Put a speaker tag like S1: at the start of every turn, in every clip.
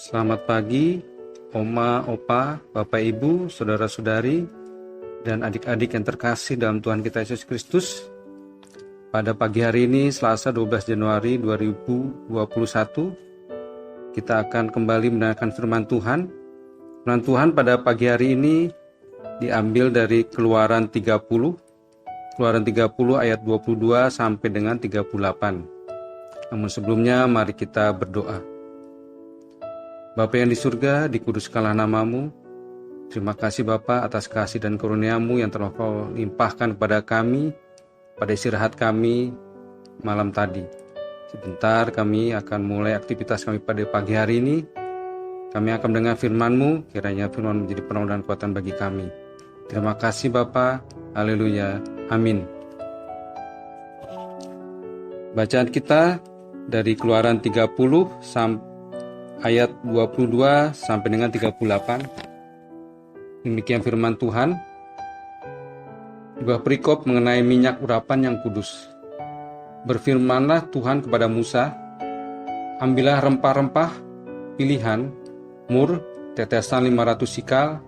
S1: Selamat pagi, Oma, Opa, Bapak, Ibu, Saudara-saudari, dan adik-adik yang terkasih dalam Tuhan kita Yesus Kristus. Pada pagi hari ini, Selasa 12 Januari 2021, kita akan kembali mendengarkan firman Tuhan. Firman Tuhan pada pagi hari ini diambil dari Keluaran 30 ayat 22 sampai dengan 38. Namun sebelumnya mari kita berdoa. Bapa yang di surga, dikuduskanlah namamu. Terima kasih Bapa atas kasih dan karunia-Mu yang telah Kau limpahkan kepada kami pada istirahat kami malam tadi. Sebentar kami akan mulai aktivitas kami pada pagi hari ini. Kami akan mendengar firman-Mu, kiranya firman menjadi penolong dan kekuatan bagi kami. Terima kasih Bapa. Haleluya. Amin. Bacaan kita dari Keluaran 30 ayat 22 sampai dengan 38. Demikian firman Tuhan. Sebuah perikop mengenai minyak urapan yang kudus. Berfirmanlah Tuhan kepada Musa, ambillah rempah-rempah pilihan, mur, tetesan 500 sikal,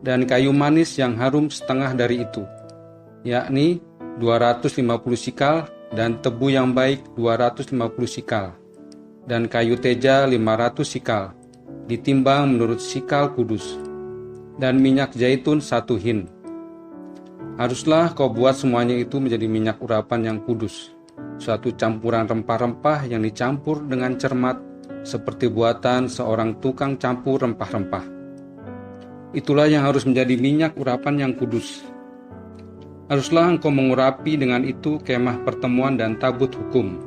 S1: dan kayu manis yang harum setengah dari itu, yakni 250 sikal, dan tebu yang baik 250 sikal, dan kayu teja 500 sikal, ditimbang menurut sikal kudus, dan minyak zaitun 1 hin. Haruslah kau buat semuanya itu menjadi minyak urapan yang kudus, suatu campuran rempah-rempah yang dicampur dengan cermat, seperti buatan seorang tukang campur rempah-rempah. Itulah yang harus menjadi minyak urapan yang kudus. Haruslah engkau mengurapi dengan itu kemah pertemuan dan tabut hukum,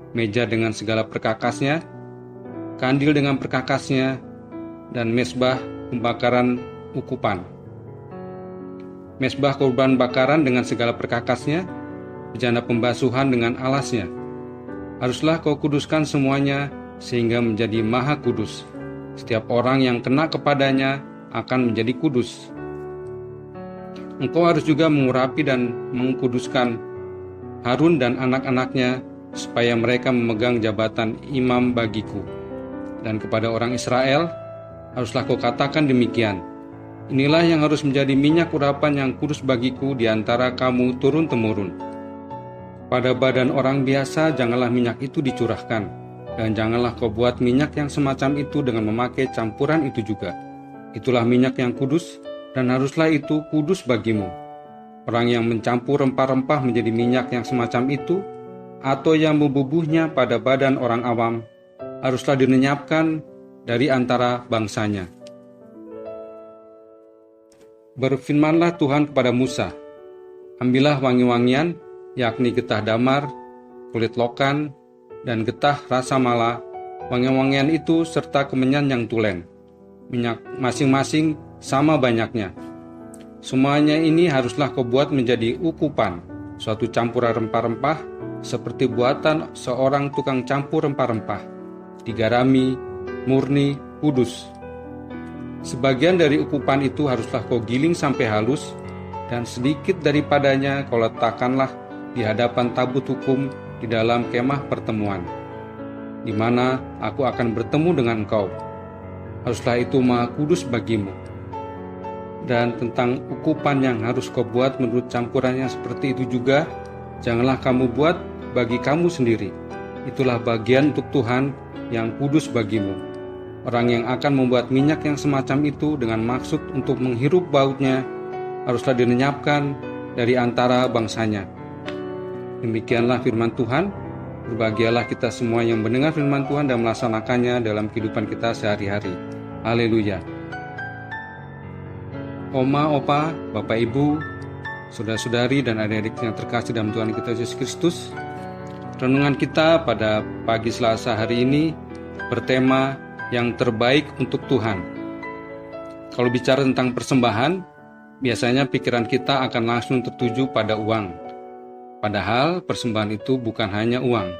S1: meja dengan segala perkakasnya, kandil dengan perkakasnya, dan mesbah pembakaran ukupan. Mesbah korban bakaran dengan segala perkakasnya, bejana pembasuhan dengan alasnya. Haruslah kau kuduskan semuanya sehingga menjadi maha kudus. Setiap orang yang kena kepadanya akan menjadi kudus. Engkau harus juga mengurapi dan mengkuduskan Harun dan anak-anaknya, supaya mereka memegang jabatan imam bagiku. Dan kepada orang Israel, haruslah kau katakan demikian, inilah yang harus menjadi minyak urapan yang kudus bagiku di antara kamu turun-temurun. Pada badan orang biasa janganlah minyak itu dicurahkan, dan janganlah kau buat minyak yang semacam itu dengan memakai campuran itu juga. Itulah minyak yang kudus, dan haruslah itu kudus bagimu. Orang yang mencampur rempah-rempah menjadi minyak yang semacam itu, atau yang membubuhnya pada badan orang awam, haruslah dilenyapkan dari antara bangsanya. Berfirmanlah Tuhan kepada Musa, ambillah wangi-wangian, yakni getah damar, kulit lokan, dan getah rasa mala, wangi-wangian itu serta kemenyan yang tulen, minyak masing-masing sama banyaknya. Semuanya ini haruslah kau buat menjadi ukupan, suatu campuran rempah-rempah, seperti buatan seorang tukang campur rempah-rempah, digarami, murni, kudus. Sebagian dari ukupan itu haruslah kau giling sampai halus, dan sedikit daripadanya kau letakkanlah di hadapan tabut hukum di dalam kemah pertemuan, di mana aku akan bertemu dengan engkau. Haruslah itu maha kudus bagimu. Dan tentang ukupan yang harus kau buat menurut campurannya seperti itu juga, janganlah kamu buat bagi kamu sendiri. Itulah bagian untuk Tuhan yang kudus bagimu. Orang yang akan membuat minyak yang semacam itu dengan maksud untuk menghirup bautnya, haruslah dilenyapkan dari antara bangsanya. Demikianlah firman Tuhan. Berbahagialah kita semua yang mendengar firman Tuhan dan melaksanakannya dalam kehidupan kita sehari-hari. Haleluya. Oma, Opa, Bapak, Ibu, Saudara-saudari, dan adik-adik yang terkasih dalam Tuhan kita Yesus Kristus. Renungan kita pada pagi Selasa hari ini bertema yang terbaik untuk Tuhan. Kalau bicara tentang persembahan, biasanya pikiran kita akan langsung tertuju pada uang. Padahal persembahan itu bukan hanya uang.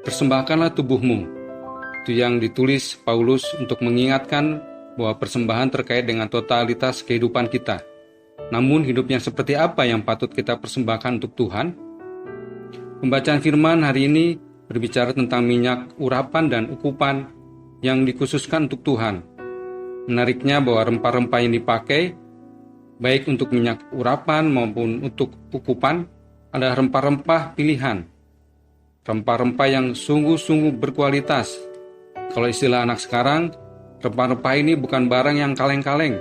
S1: Persembahkanlah tubuhmu. Itu yang ditulis Paulus untuk mengingatkan bahwa persembahan terkait dengan totalitas kehidupan kita. Namun hidup yang seperti apa yang patut kita persembahkan untuk Tuhan? Pembacaan firman hari ini berbicara tentang minyak urapan dan ukupan yang dikhususkan untuk Tuhan. Menariknya bahwa rempah-rempah yang dipakai, baik untuk minyak urapan maupun untuk ukupan, adalah rempah-rempah pilihan. Rempah-rempah yang sungguh-sungguh berkualitas. Kalau istilah anak sekarang, rempah-rempah ini bukan barang yang kaleng-kaleng.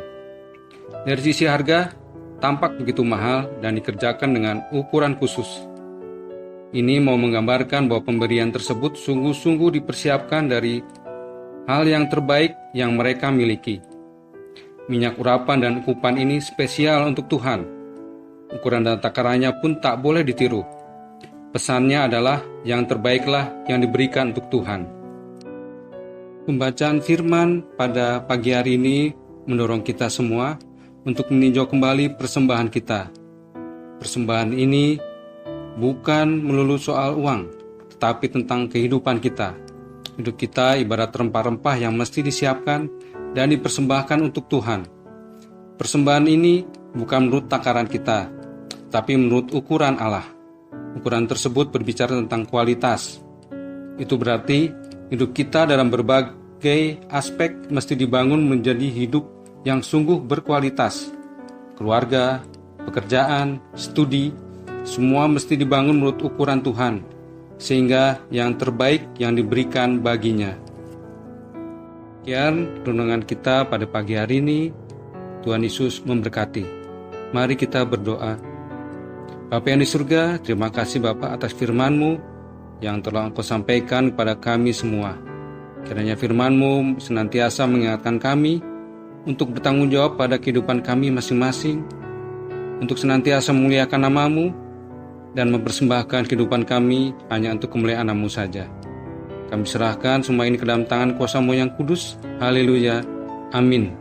S1: Dari sisi harga, tampak begitu mahal dan dikerjakan dengan ukuran khusus. Ini mau menggambarkan bahwa pemberian tersebut sungguh-sungguh dipersiapkan dari hal yang terbaik yang mereka miliki. Minyak urapan dan ukupan ini spesial untuk Tuhan. Ukuran dan takarannya pun tak boleh ditiru. Pesannya adalah yang terbaiklah yang diberikan untuk Tuhan. Pembacaan firman pada pagi hari ini mendorong kita semua untuk meninjau kembali persembahan kita. Persembahan ini bukan melulu soal uang, tetapi tentang kehidupan kita. Hidup kita ibarat rempah-rempah yang mesti disiapkan dan dipersembahkan untuk Tuhan. Persembahan ini bukan menurut takaran kita, tapi menurut ukuran Allah. Ukuran tersebut berbicara tentang kualitas. Itu berarti hidup kita dalam berbagai aspek mesti dibangun menjadi hidup yang sungguh berkualitas. Keluarga, pekerjaan, studi, semua mesti dibangun menurut ukuran Tuhan, sehingga yang terbaik yang diberikan baginya. Sekian renungan kita pada pagi hari ini. Tuhan Yesus memberkati. Mari kita berdoa. Bapa yang di surga, terima kasih Bapa atas firman-Mu yang telah Engkau sampaikan kepada kami semua. Kiranya firman-Mu senantiasa mengingatkan kami untuk bertanggung jawab pada kehidupan kami masing-masing, untuk senantiasa memuliakan nama-Mu dan mempersembahkan kehidupan kami hanya untuk kemuliaan nama-Mu saja. Kami serahkan semua ini ke dalam tangan kuasa-Mu yang kudus. Haleluya. Amin.